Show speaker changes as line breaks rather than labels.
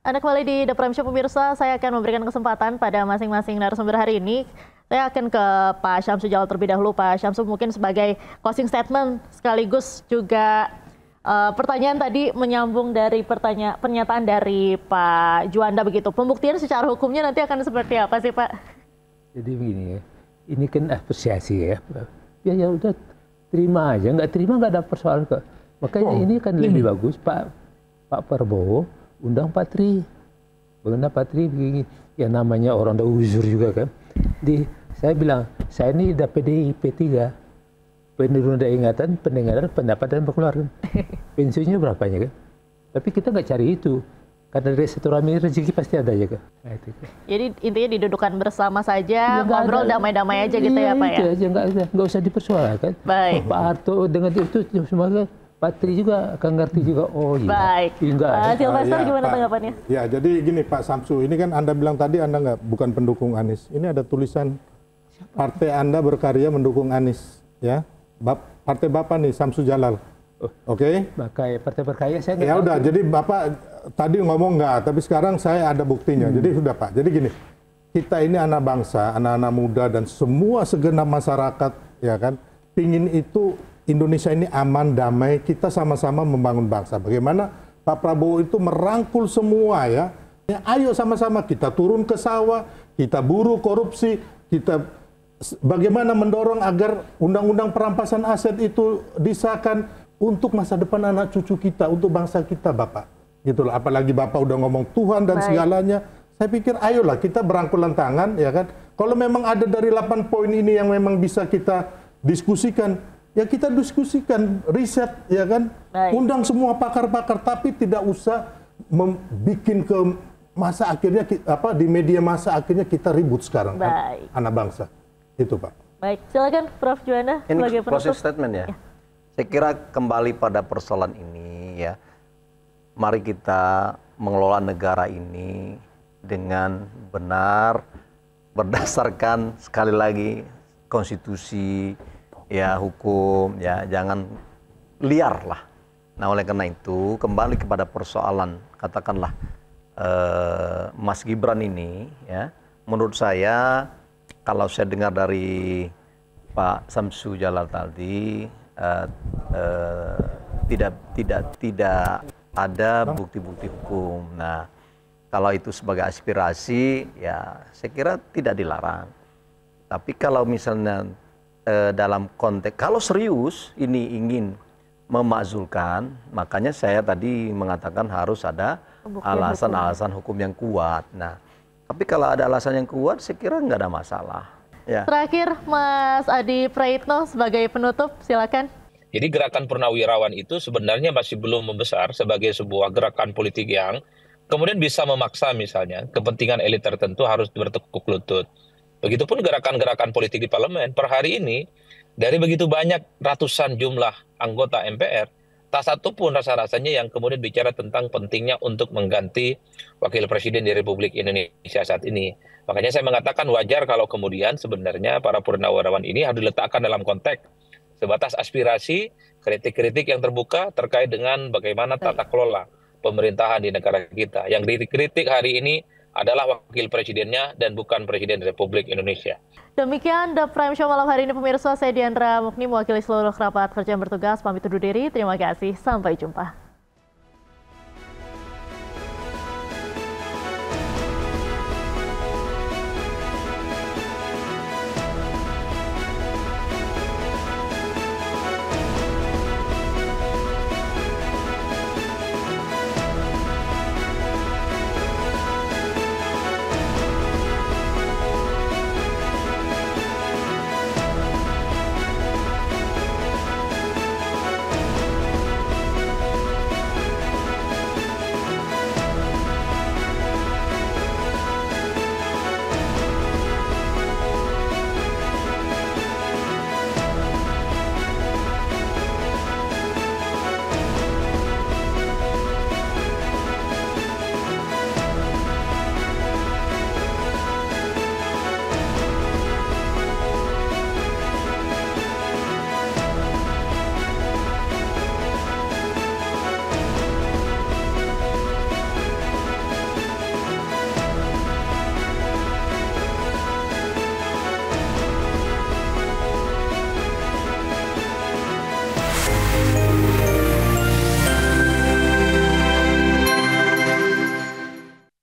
Anda kembali di The Prime Show pemirsa, saya akan memberikan kesempatan pada masing-masing narasumber hari ini. Saya akan ke Pak Syamsu Jalal terlebih dahulu. Pak Syamsu mungkin sebagai closing statement sekaligus juga pertanyaan tadi menyambung dari pernyataan dari Pak Juanda begitu. Pembuktian secara hukumnya nanti akan seperti apa sih Pak?
Jadi begini ya, ini kan apresiasi ya. Ya udah terima aja, nggak terima nggak ada persoalan kok. Makanya ini kan lebih bagus Pak Prabowo undang Patri. Bagaimana Patri begini, ya namanya orang udah uzur juga kan. Saya bilang, saya ini udah PDIP 3. Penurunan ingatan, pendengaran, pendapat, dan pengeluaran. Pensiunnya berapanya kan? Tapi kita nggak cari itu. Karena dari satu rami rezeki pasti ada aja kan. Nah, itu.
Jadi intinya didudukan bersama saja, ya, ngobrol damai-damai aja gitu ya Pak ya?
Itu aja, nggak usah dipersoalkan.
Baik.
Pak Harto dengan itu semua Patri juga akan ngerti juga. Oh iya.
Baik. Silvester gimana tanggapannya?
Ya, jadi gini Pak Syamsu, ini kan Anda bilang tadi Anda bukan pendukung Anies. Ini ada tulisan partai Anda berkarya mendukung Anies, ya. Partai Bapak nih Syamsu Jalal. Oke?
Partai berkarya saya nggak.
Ya udah, jadi Bapak tadi ngomong nggak, tapi sekarang saya ada buktinya. Jadi sudah Pak. Jadi gini, kita ini anak bangsa, anak-anak muda dan semua segenap masyarakat, ya kan, pingin itu Indonesia ini aman, damai, kita sama-sama membangun bangsa. Bagaimana Pak Prabowo itu merangkul semua ya. Ayo sama-sama kita turun ke sawah, kita buru korupsi, kita bagaimana mendorong agar undang-undang perampasan aset itu disahkan untuk masa depan anak cucu kita, untuk bangsa kita Bapak. Gitu loh. Apalagi Bapak udah ngomong Tuhan dan segalanya. Saya pikir ayolah kita berangkulan tangan ya kan. Kalau memang ada dari 8 poin ini yang memang bisa kita diskusikan, ya kita diskusikan, riset ya kan, undang semua pakar-pakar, tapi tidak usah membuat ke masa akhirnya di media masa akhirnya kita ribut sekarang kan, anak bangsa. Itu Pak.
Baik, silakan Prof. Juanda sebagai penutup.
Closing statement ya. Saya kira kembali pada persoalan ini ya, mari kita mengelola negara ini dengan benar berdasarkan sekali lagi konstitusi, ya hukum, ya jangan liar lah. Nah oleh karena itu kembali kepada persoalan katakanlah Mas Gibran ini, ya menurut saya kalau saya dengar dari Pak Syamsu Jalal tadi tidak ada bukti-bukti hukum. Nah kalau itu sebagai aspirasi, ya saya kira tidak dilarang. Tapi kalau misalnya dalam konteks kalau serius ini ingin memakzulkan, makanya saya tadi mengatakan harus ada alasan-alasan hukum yang kuat. Nah, tapi kalau ada alasan yang kuat, saya kira nggak ada masalah. Ya.
Terakhir, Mas Adi Praitno sebagai penutup, silakan.
Jadi gerakan Purnawirawan itu sebenarnya masih belum membesar sebagai sebuah gerakan politik yang kemudian bisa memaksa misalnya kepentingan elit tertentu harus bertekuk lutut. Begitupun gerakan-gerakan politik di parlemen. Per hari ini, dari begitu banyak ratusan jumlah anggota MPR, tak satu pun rasa-rasanya yang kemudian bicara tentang pentingnya untuk mengganti wakil presiden di Republik Indonesia saat ini. Makanya saya mengatakan wajar kalau kemudian sebenarnya para purnawirawan ini harus diletakkan dalam konteks sebatas aspirasi, kritik-kritik yang terbuka terkait dengan bagaimana tata kelola pemerintahan di negara kita. Yang dikritik hari ini adalah wakil presidennya dan bukan presiden Republik Indonesia.
Demikian The Prime Show malam hari ini pemirsa. Saya Diandra Mukni mewakili seluruh kerabat kerja yang bertugas pamit undur diri. Terima kasih, sampai jumpa.